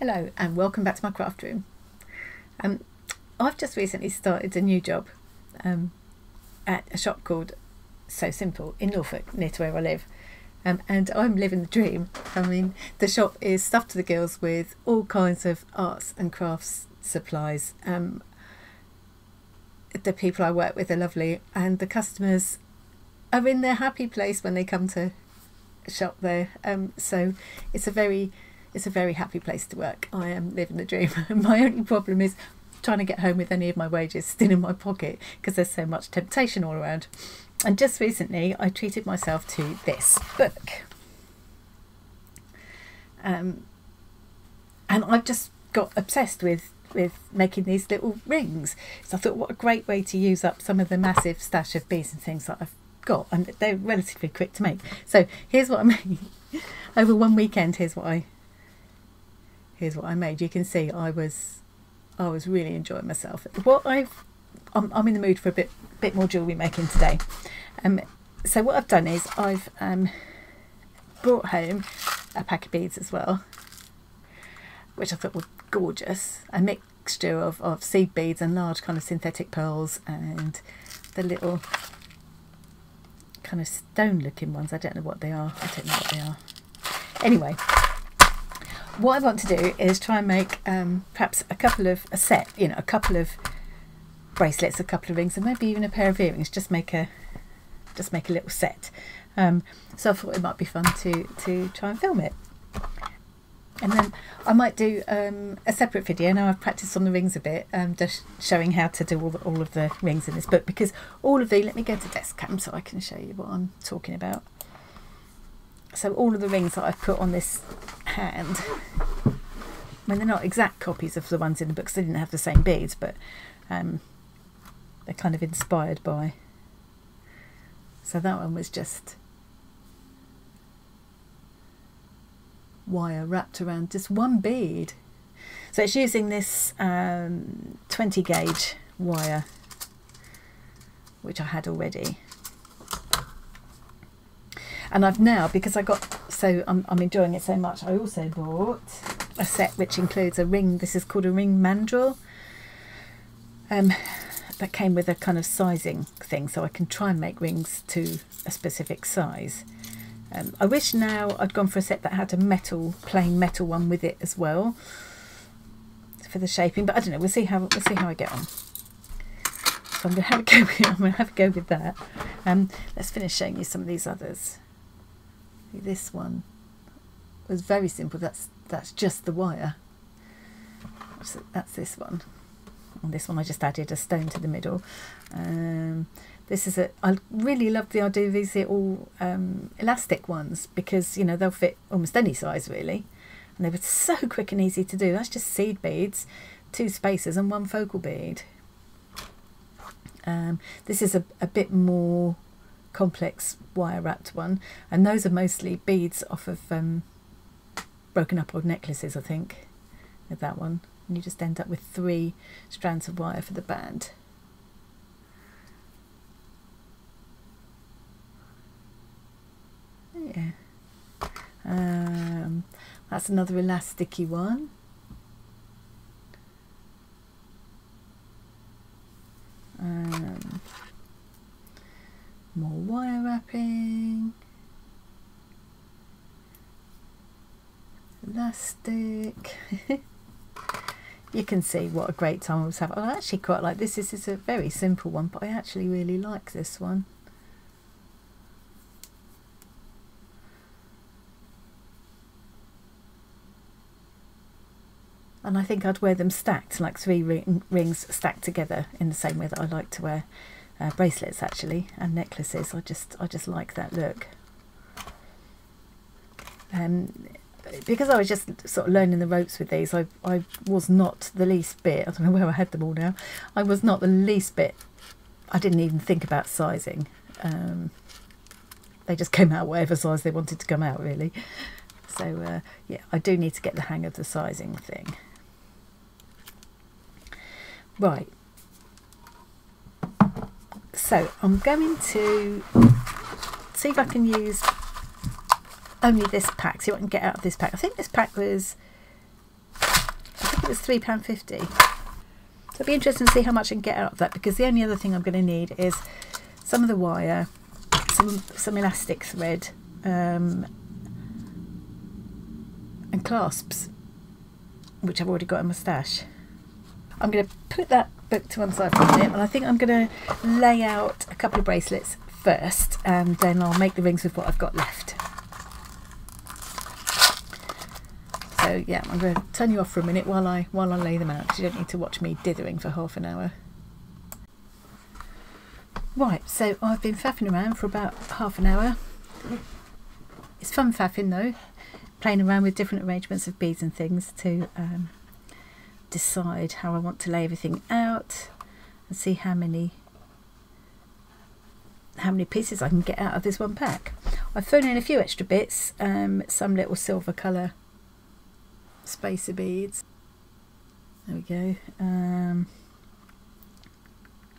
Hello and welcome back to my craft room. I've just recently started a new job at a shop called So Simple in Norfolk, near to where I live, and I'm living the dream. I mean, the shop is stuffed to the gills with all kinds of arts and crafts supplies. The people I work with are lovely, and the customers are in their happy place when they come to shop there. So it's a very happy place to work. I am living the dream. My only problem is trying to get home with any of my wages still in my pocket because there's so much temptation all around. And just recently I treated myself to this book. And I've just got obsessed with making these little rings. So I thought, what a great way to use up some of the massive stash of beads and things that I've got, and they're relatively quick to make. So here's what I made. Over one weekend, here's what I made. You can see I was really enjoying myself. I'm in the mood for a bit more jewellery making today. So what I've done is I've brought home a pack of beads as well, which I thought were gorgeous. A mixture of seed beads and large kind of synthetic pearls, and the little kind of stone looking ones. I don't know what they are. Anyway, what I want to do is try and make perhaps a couple of bracelets, a couple of rings, and maybe even a pair of earrings. Just make a little set. So I thought it might be fun to try and film it. And then I might do a separate video. Now I've practiced on the rings a bit, just showing how to do all of the rings in this book, because all of the, let me go to desk cam so I can show you what I'm talking about. So all of the rings that I've put on this hand, I mean, they're not exact copies of the ones in the book because they didn't have the same beads, but they're kind of inspired by. So that one was just wire wrapped around just one bead. So it's using this 20 gauge wire, which I had already. And I've now, because I'm enjoying it so much, I also bought a set which includes a ring. This is called a ring mandrel. That came with a kind of sizing thing, so I can try and make rings to a specific size. I wish now I'd gone for a set that had a plain metal one with it as well for the shaping, but I don't know. We'll see how I get on. So I'm going to have a go with that. Let's finish showing you some of these others. This one was very simple. That's just the wire. That's this one. On this one I just added a stone to the middle. This is I really love the idea of these little elastic ones, because you know they'll fit almost any size really, and they were so quick and easy to do. That's just seed beads, 2 spacers and 1 focal bead. This is a bit more complex wire wrapped one, and those are mostly beads off of broken up old necklaces, I think, with that one. And you just end up with 3 strands of wire for the band. Yeah. That's another elasticy one. More wire wrapping. Elastic. You can see what a great time I was having. I actually quite like this. This is a very simple one, but I actually really like this one. And I think I'd wear them stacked, like 3 rings stacked together, in the same way that I like to wear bracelets actually, and necklaces. I just like that look. Because I was just sort of learning the ropes with these, I was not the least bit, I don't know where I had them all now, I was not the least bit, I didn't even think about sizing. They just came out whatever size they wanted to come out really. So yeah, I do need to get the hang of the sizing thing. Right, so I'm going to see if I can use only this pack, see what I can get out of this pack. I think this pack was was £3.50. So it'll be interesting to see how much I can get out of that, because the only other thing I'm going to need is some of the wire, some elastic thread, and clasps, which I've already got in my stash. I'm going to put that book to one side for a minute, and I think I'm going to lay out a couple of bracelets first, and then I'll make the rings with what I've got left. So yeah, I'm going to turn you off for a minute while I lay them out, because you don't need to watch me dithering for half an hour. Right, so I've been faffing around for about half an hour. It's fun faffing though, playing around with different arrangements of beads and things to decide how I want to lay everything out and see how many pieces I can get out of this one pack. I've thrown in a few extra bits, some little silver colour spacer beads. There we go.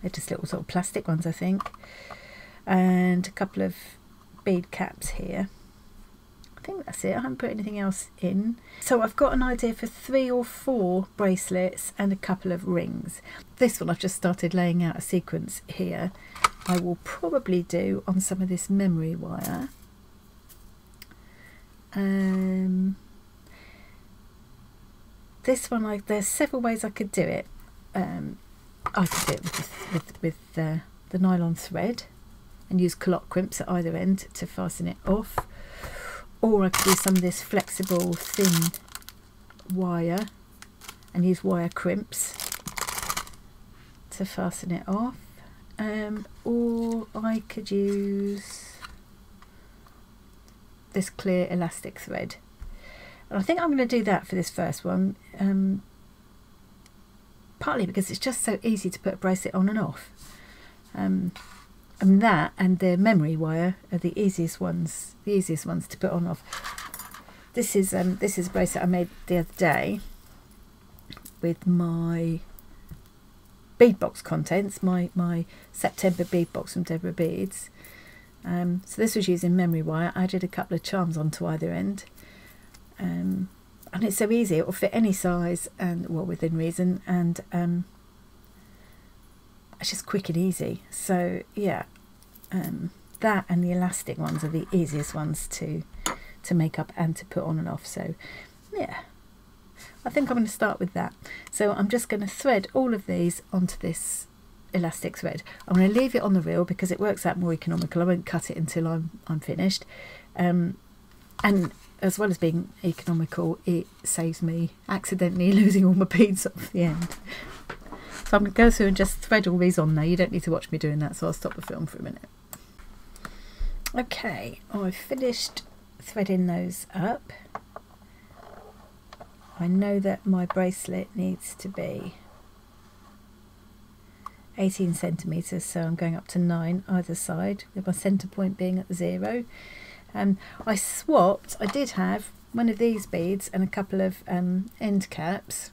They're just little sort of plastic ones, I think, and a couple of bead caps here. I think that's it. I haven't put anything else in. So I've got an idea for 3 or 4 bracelets and a couple of rings. This one I've just started laying out a sequence here. I will probably do on some of this memory wire. This one, there's several ways I could do it. I could do it with the nylon thread and use crimps at either end to fasten it off. Or I could do some of this flexible thin wire and use wire crimps to fasten it off. Or I could use this clear elastic thread. And I think I'm going to do that for this first one, partly because it's just so easy to put a bracelet on and off. And that and the memory wire are the easiest ones to put on and off. This is a bracelet I made the other day with my bead box contents, my September bead box from Deborah Beads. So this was using memory wire. I added a couple of charms onto either end, and it's so easy. It will fit any size and, well, within reason, and it's just quick and easy. So yeah, that and the elastic ones are the easiest ones to make up and to put on and off. So yeah, I think I'm going to start with that. So I'm just going to thread all of these onto this elastic thread. I'm going to leave it on the reel because it works out more economical. I won't cut it until I'm finished, and as well as being economical, it saves me accidentally losing all my beads off the end. So I'm going to go through and just thread all these on there. You don't need to watch me doing that, so I'll stop the film for a minute. Okay, I've finished threading those up. I know that my bracelet needs to be 18 centimetres, so I'm going up to 9 either side, with my centre point being at 0. I swapped, I did have one of these beads and a couple of end caps,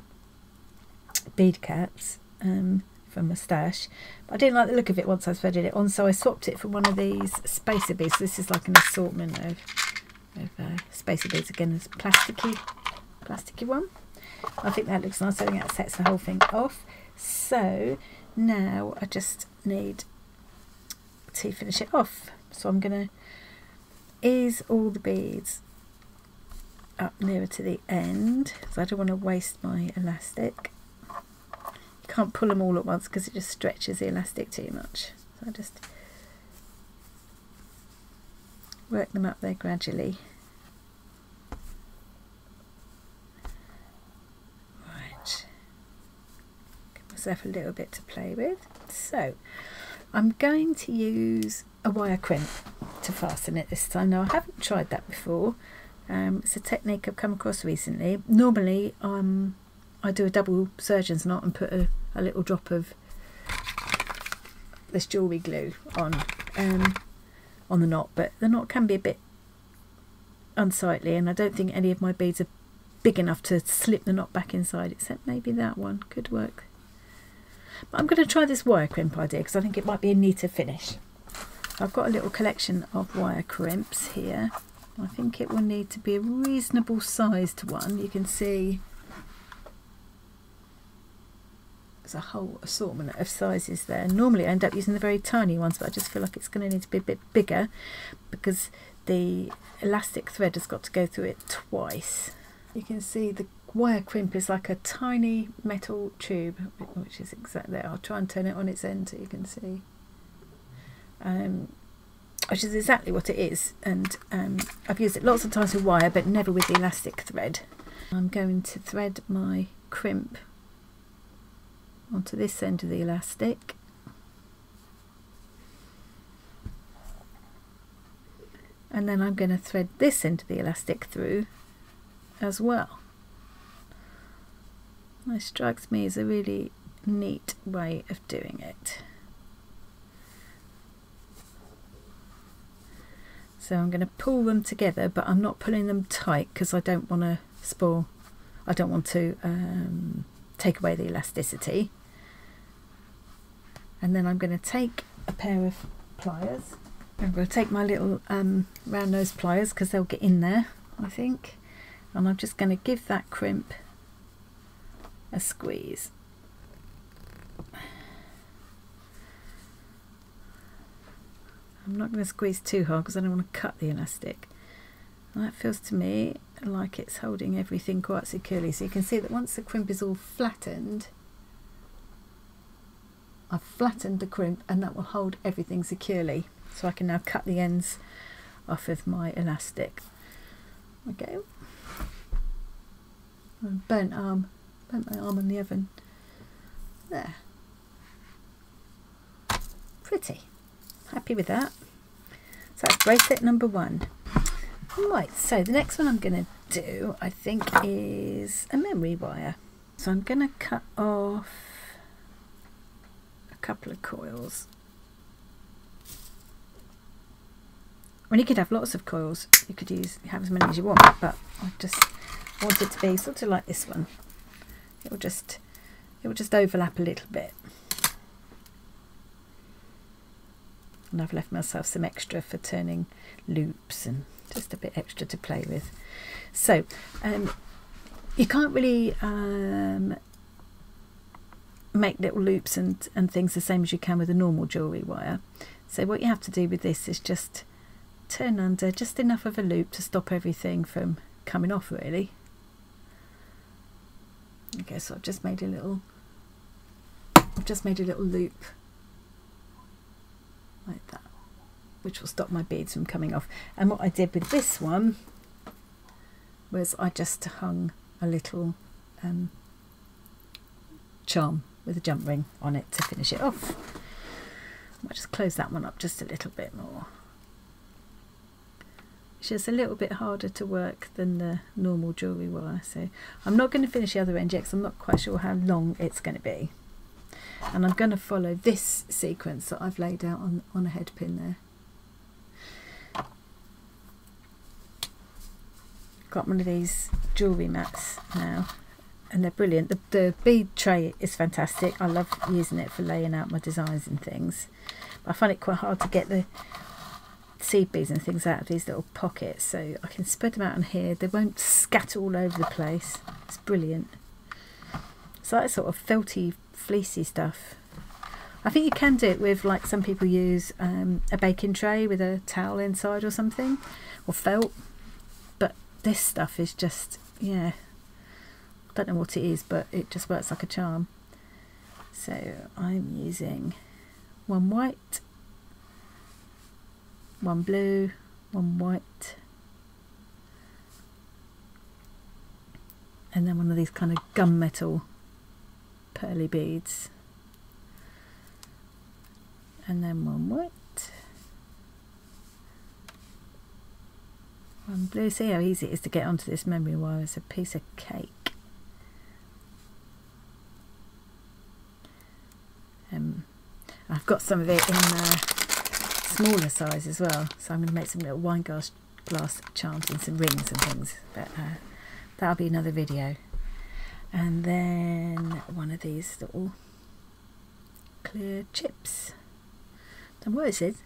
bead caps, from my stash, but I didn't like the look of it once I threaded it on, so I swapped it for one of these spacer beads. So this is like an assortment of spacer beads, again, this plasticky one. I think that looks nice. I think that sets the whole thing off. So now I just need to finish it off. So I'm going to ease all the beads up nearer to the end, because I don't want to waste my elastic. You can't pull them all at once because it just stretches the elastic too much. So I just work them up there gradually. Right, give myself a little bit to play with. So I'm going to use a wire crimp to fasten it this time. Now I haven't tried that before. It's a technique I've come across recently. Normally I do a double surgeon's knot and put a little drop of this jewellery glue on the knot, but the knot can be a bit unsightly, and I don't think any of my beads are big enough to slip the knot back inside, except maybe that one could work. But I'm going to try this wire crimp idea because I think it might be a neater finish. I've got a little collection of wire crimps here. I think it will need to be a reasonable sized one. You can see there's a whole assortment of sizes there. Normally I end up using the very tiny ones, but I just feel like it's going to need to be a bit bigger because the elastic thread has got to go through it twice. You can see the wire crimp is like a tiny metal tube, which is exactly there. I'll try and turn it on its end so you can see, which is exactly what it is. And I've used it lots of times with wire, but never with the elastic thread. I'm going to thread my crimp onto this end of the elastic, and then I'm going to thread this end of the elastic through as well. This strikes me as a really neat way of doing it. So I'm going to pull them together, but I'm not pulling them tight because I don't want to spoil, I don't want to take away the elasticity. And then I'm going to take a pair of pliers. I'm going to take my little round nose pliers because they'll get in there, I think. And I'm just going to give that crimp a squeeze. I'm not going to squeeze too hard because I don't want to cut the elastic. And that feels to me like it's holding everything quite securely. So you can see that once the crimp is all flattened, I've flattened the crimp, and that will hold everything securely. So I can now cut the ends off of my elastic. Okay. Burnt my arm on the oven. There. Pretty. Happy with that. So that's bracelet number 1. Right, so the next one I'm going to do, I think, is a memory wire. So I'm going to cut off a couple of coils. Well, you could have lots of coils. You could have as many as you want, but I just want it to be sort of like this one. It will just overlap a little bit. And I've left myself some extra for turning loops and just a bit extra to play with. So you can't really make little loops and things the same as you can with a normal jewellery wire. So what you have to do with this is just turn under just enough of a loop to stop everything from coming off, really. Okay, so I've just made a little loop like that, which will stop my beads from coming off. And what I did with this one was I just hung a little charm with a jump ring on it to finish it off. I'll just close that one up just a little bit more. It's just a little bit harder to work than the normal jewellery wire, so I'm not going to finish the other end yet because I'm not quite sure how long it's going to be. And I'm going to follow this sequence that I've laid out on a head pin there. Got one of these jewellery mats now, and they're brilliant. The bead tray is fantastic. I love using it for laying out my designs and things. But I find it quite hard to get the seed beads and things out of these little pockets, so I can spread them out on here. They won't scatter all over the place. It's brilliant. It's like sort of felty, fleecy stuff. I think you can do it with, like some people use a baking tray with a towel inside or something, or felt, but this stuff is just, yeah, I don't know what it is, but it just works like a charm. So I'm using one white, one blue, one white, and then one of these kind of gunmetal pearly beads, and then one white, one blue. See how easy it is to get onto this memory wire. It's a piece of cake. I've got some of it in smaller size as well, so I'm going to make some little wine glass charms and some rings and things, but that'll be another video. And then one of these little clear chips. Don't know what this is.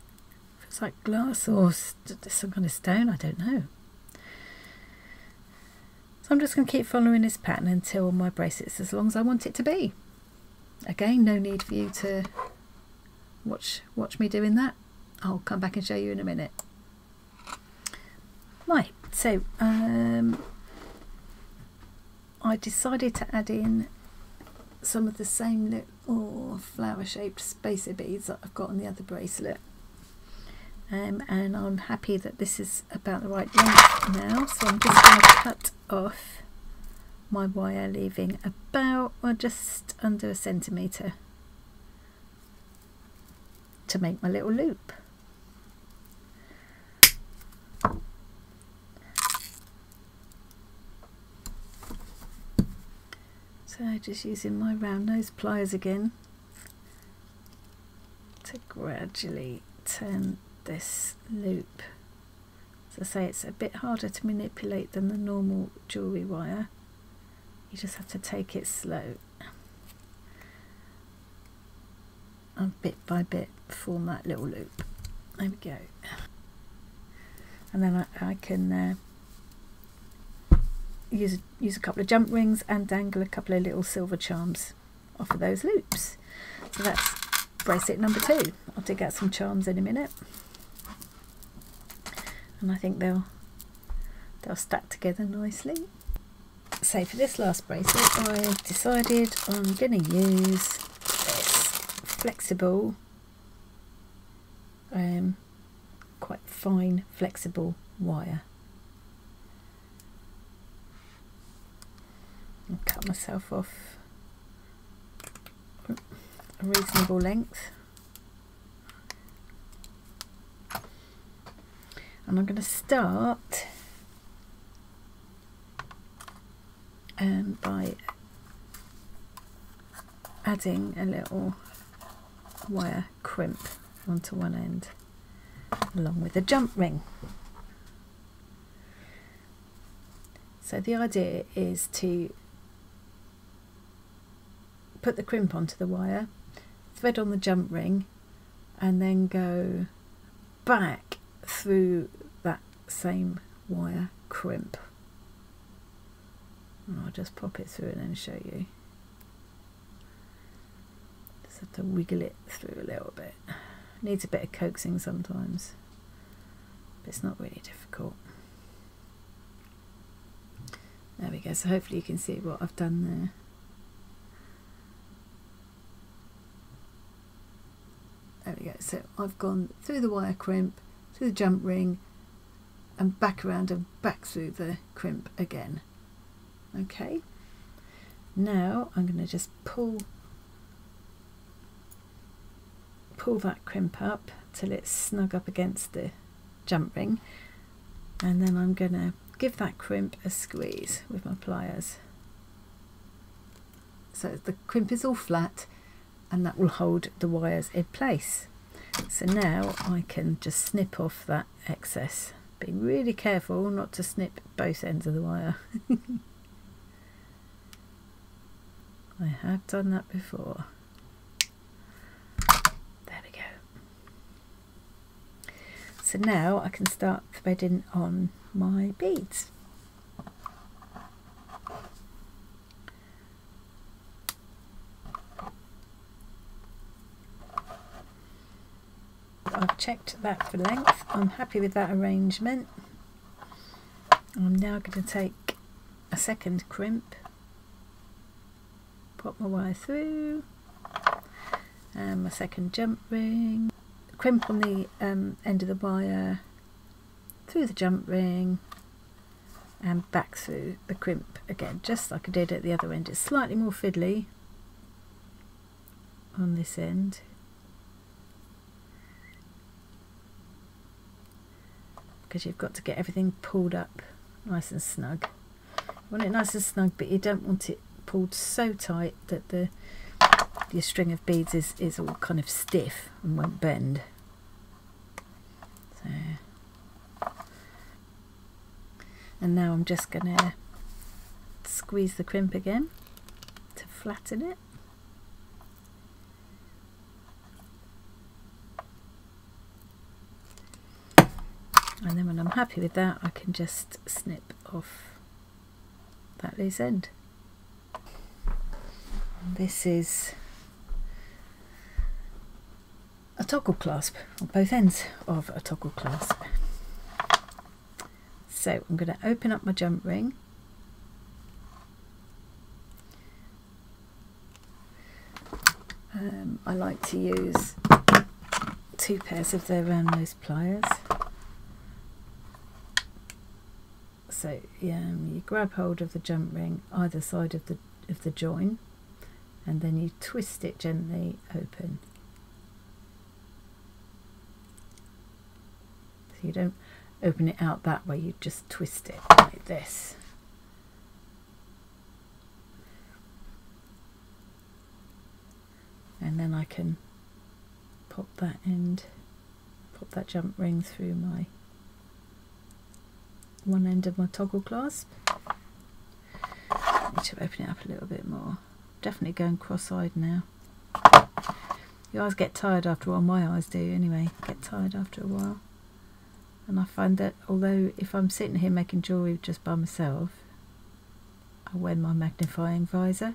It's like glass or some kind of stone, I don't know. So I'm just going to keep following this pattern until my bracelet's as long as I want it to be. Again, no need for you to watch me doing that. I'll come back and show you in a minute. Right, so I decided to add in some of the same little flower shaped spacer beads that I've got on the other bracelet, and I'm happy that this is about the right length now, so I'm just going to cut off my wire, leaving about just under a centimetre to make my little loop. So just using my round nose pliers again to gradually turn this loop. As I say, it's a bit harder to manipulate than the normal jewellery wire. You just have to take it slow and bit by bit form that little loop. There we go. And then I can use a couple of jump rings and dangle a couple of little silver charms off of those loops. So that's bracelet number 2. I'll dig out some charms in a minute, and I think they'll stack together nicely. So for this last bracelet, I decided I'm going to use this flexible, quite fine flexible wire. I'll cut myself off a reasonable length, and I'm going to start by adding a little wire crimp onto one end along with a jump ring. So the idea is to put the crimp onto the wire, thread on the jump ring, and then go back through that same wire crimp. And I'll just pop it through and then show you. Just have to wiggle it through a little bit. Needs a bit of coaxing sometimes, but it's not really difficult. There we go, so hopefully you can see what I've done there. There we go, so I've gone through the wire crimp, through the jump ring, and back around and back through the crimp again. Okay, now I'm going to just pull that crimp up till it's snug up against the jump ring, and then I'm going to give that crimp a squeeze with my pliers. So the crimp is all flat, and that will hold the wires in place. So now I can just snip off that excess. Be really careful not to snip both ends of the wire. I have done that before. There we go. So now I can start threading on my beads. I've checked that for length. I'm happy with that arrangement. I'm now going to take a second crimp, pop my wire through, and my second jump ring, crimp on the end of the wire, through the jump ring, and back through the crimp again, just like I did at the other end. It's slightly more fiddly on this end, because you've got to get everything pulled up nice and snug. You want it nice and snug, but you don't want it pulled so tight that your string of beads is all kind of stiff and won't bend. So, and now I'm just going to squeeze the crimp again to flatten it. And then when I'm happy with that, I can just snip off that loose end. This is toggle clasp, or both ends of a toggle clasp. So I'm going to open up my jump ring. I like to use 2 pairs of the round nose pliers. So you grab hold of the jump ring either side of the join, and then you twist it gently open. So you don't open it out that way, you just twist it like this. And then I can pop that jump ring through my one end of my toggle clasp. I need to open it up a little bit more. Definitely going cross-eyed now. Your eyes get tired after a while, my eyes do anyway, get tired after a while. And I find that although if I'm sitting here making jewellery just by myself, I wear my magnifying visor.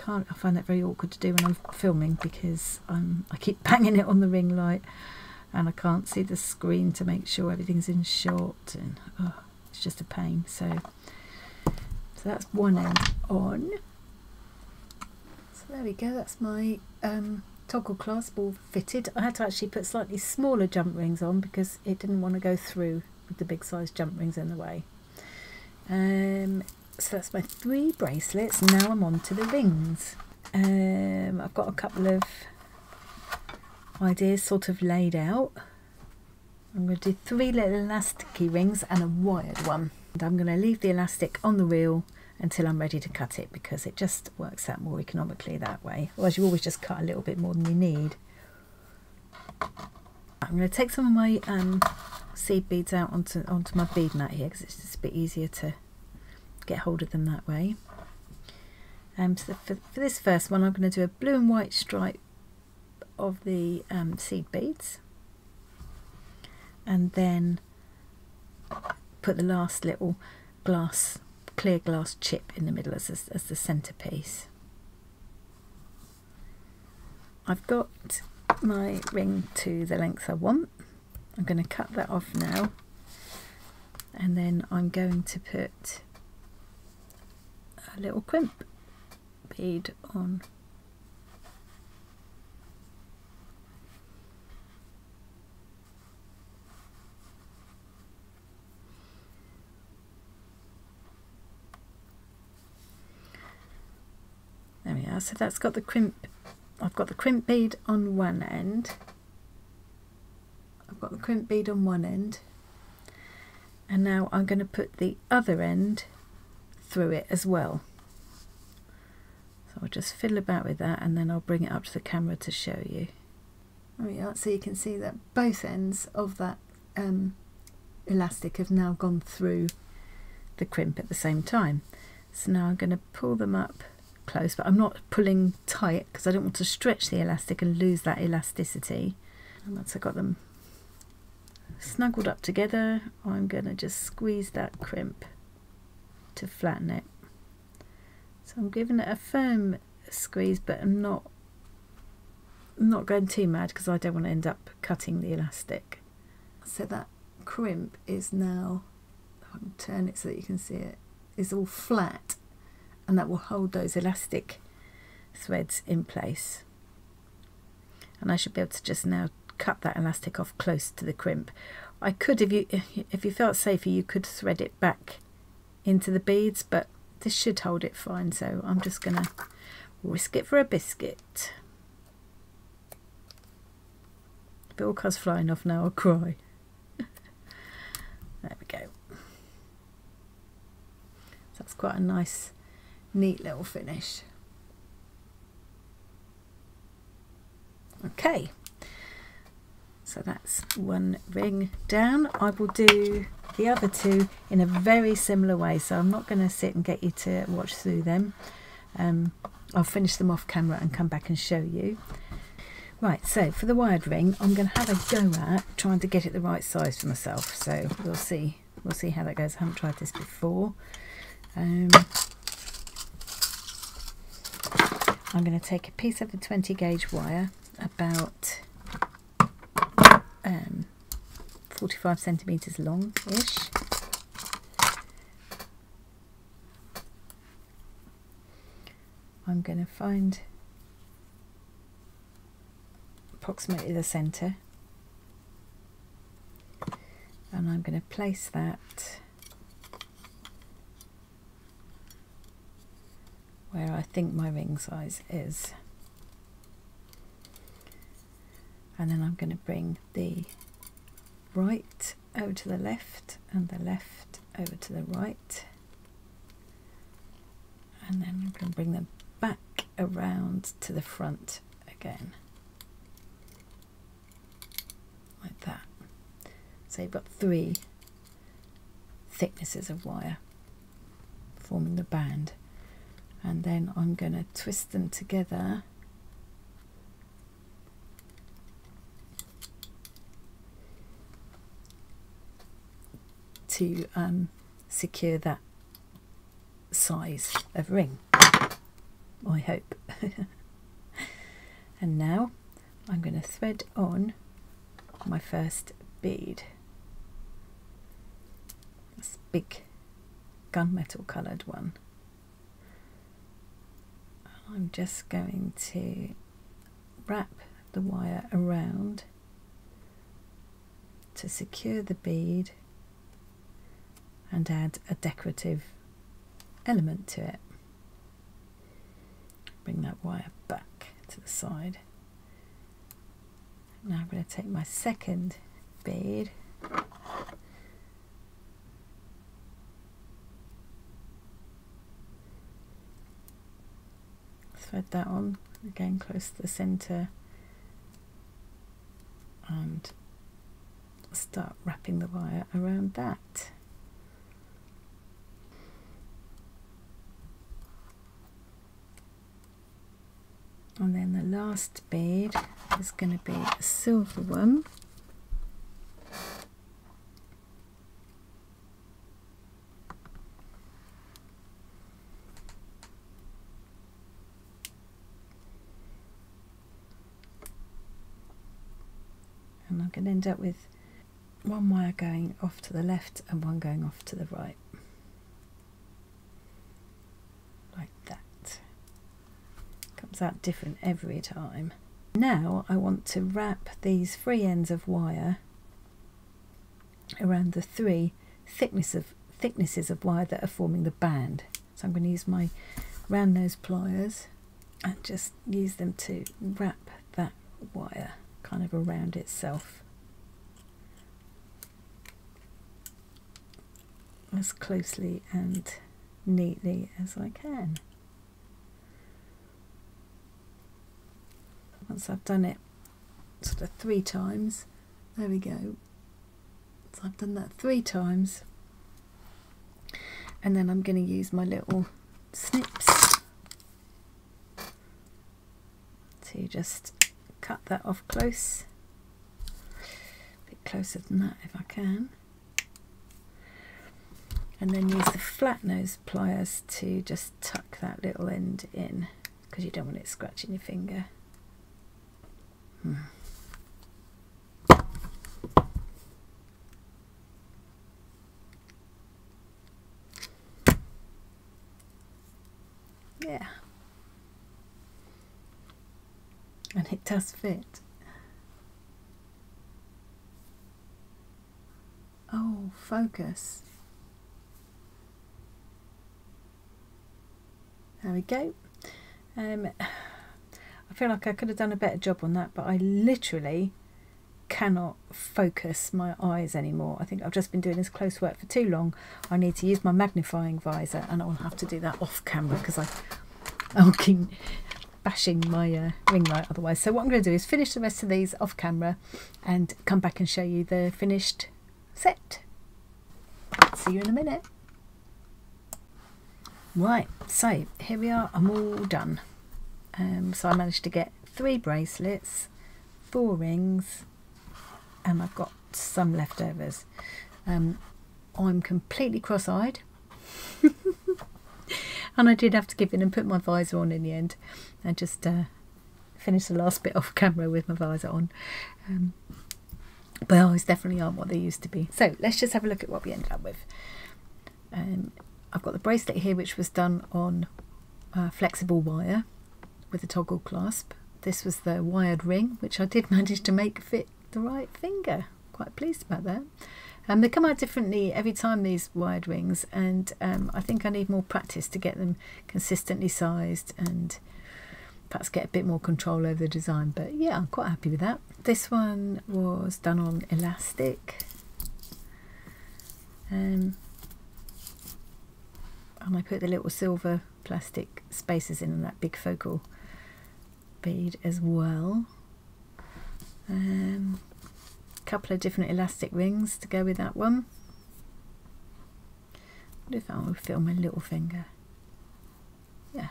I find that very awkward to do when I'm filming because I keep banging it on the ring light and I can't see the screen to make sure everything's in shot, and it's just a pain. So that's one end on. So there we go, that's my toggle clasp all fitted. I had to actually put slightly smaller jump rings on because it didn't want to go through with the big size jump rings in the way. So that's my 3 bracelets. Now I'm on to the rings. I've got a couple of ideas sort of laid out. I'm going to do 3 little elasticy rings and a wired one. And I'm going to leave the elastic on the reel until I'm ready to cut it because it just works out more economically that way. Otherwise you always just cut a little bit more than you need. I'm going to take some of my seed beads out onto my bead mat here because it's just a bit easier to get hold of them that way. So for this first one I'm going to do a blue and white stripe of the seed beads, and then put the last little clear glass chip in the middle as the centerpiece. I've got my ring to the length I want. I'm going to cut that off now, and then I'm going to put a little crimp bead on. There we are. So that's got the crimp. I've got the crimp bead on one end. I've got the crimp bead on one end, and now I'm going to put the other end through it as well. So I'll just fiddle about with that and then I'll bring it up to the camera to show you. There we are. So you can see that both ends of that elastic have now gone through the crimp at the same time. So now I'm going to pull them up close, but I'm not pulling tight because I don't want to stretch the elastic and lose that elasticity. And once I've got them snuggled up together, I'm going to just squeeze that crimp to flatten it. So I'm giving it a firm squeeze, but I'm not going too mad because I don't want to end up cutting the elastic. So that crimp is now, I can turn it so that you can see it, is all flat, and that will hold those elastic threads in place. And I should be able to just now cut that elastic off close to the crimp. I could, if you felt safer, you could thread it back into the beads, but this should hold it fine, so I'm just gonna risk it for a biscuit. If it all comes flying off now, I'll cry. There we go. So that's quite a nice, neat little finish. Okay, so that's one ring down. I will do the other 2 in a very similar way, so I'm not going to sit and get you to watch through them. I'll finish them off camera and come back and show you. Right, so for the wired ring, I'm going to have a go at trying to get it the right size for myself. So we'll see how that goes. I haven't tried this before. I'm going to take a piece of the 20 gauge wire about 45 centimetres long-ish. I'm going to find approximately the centre, and I'm going to place that where I think my ring size is, and then I'm going to bring the right over to the left and the left over to the right, and then I'm going to bring them back around to the front again, like that. So you've got 3 thicknesses of wire forming the band, and then I'm going to twist them together to secure that size of ring, I hope. And now I'm going to thread on my first bead. This big gunmetal coloured one. I'm just going to wrap the wire around to secure the bead and add a decorative element to it. Bring that wire back to the side. Now I'm going to take my second bead, thread that on again close to the centre, and start wrapping the wire around that. And then the last bead is going to be a silver one. And I'm going to end up with one wire going off to the left and one going off to the right. Like that. Comes out different every time. Now I want to wrap these 3 ends of wire around the 3 thicknesses of wire that are forming the band. So I'm going to use my round nose pliers and just use them to wrap that wire kind of around itself as closely and neatly as I can. Once I've done it sort of 3 times, there we go. So I've done that 3 times, and then I'm going to use my little snips to just cut that off close, a bit closer than that if I can, and then use the flat nose pliers to just tuck that little end in, because you don't want it scratching your finger. Yeah, and it does fit. Oh, focus. There we go. I feel like I could have done a better job on that, but I literally cannot focus my eyes anymore. I think I've just been doing this close work for too long. I need to use my magnifying visor, and I'll have to do that off camera because I'll keep bashing my ring light otherwise. So what I'm going to do is finish the rest of these off camera and come back and show you the finished set. See you in a minute. Right, so here we are, I'm all done. So I managed to get 3 bracelets, 4 rings, and I've got some leftovers. I'm completely cross-eyed and I did have to give in and put my visor on in the end and just finished the last bit off camera with my visor on. But eyes definitely aren't what they used to be. So let's just have a look at what we ended up with. I've got the bracelet here, which was done on flexible wire with a toggle clasp. This was the wired ring, which I did manage to make fit the right finger. Quite pleased about that. They come out differently every time, these wired rings, and I think I need more practice to get them consistently sized and perhaps get a bit more control over the design. But yeah, I'm quite happy with that. This one was done on elastic, and I put the little silver plastic spacers in that big focal bead as well. Couple of different elastic rings to go with that one. I wonder if that would fit on my little finger. Yeah,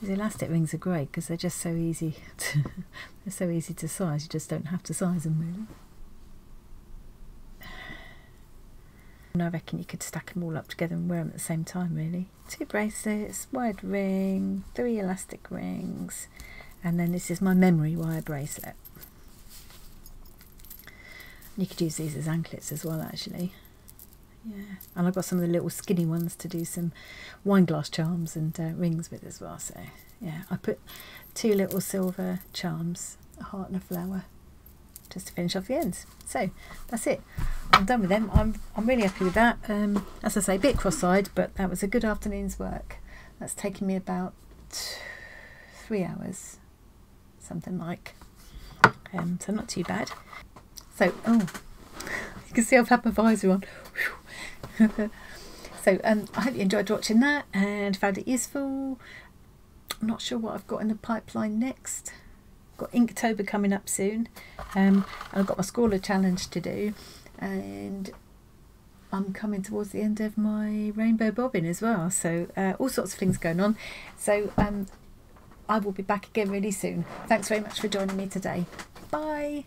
these elastic rings are great because they're just so easy to they're so easy to size. You just don't have to size them really. And I reckon you could stack them all up together and wear them at the same time really. 2 bracelets, wired ring, 3 elastic rings, and then this is my memory wire bracelet. You could use these as anklets as well, actually. Yeah, and I've got some of the little skinny ones to do some wine glass charms and rings with as well. So yeah, I put 2 little silver charms, a heart and a flower, just to finish off the ends. So that's it. I'm done with them. I'm really happy with that. As I say, a bit cross-eyed, but that was a good afternoon's work. That's taken me about 3 hours, something like. So not too bad. So, oh, you can see I've had my visor on. So I hope you enjoyed watching that and found it useful. I'm not sure what I've got in the pipeline next. I've got Inktober coming up soon, and I've got my Scrawler challenge to do, and I'm coming towards the end of my rainbow bobbing as well. So all sorts of things going on. So I will be back again really soon. Thanks very much for joining me today. Bye.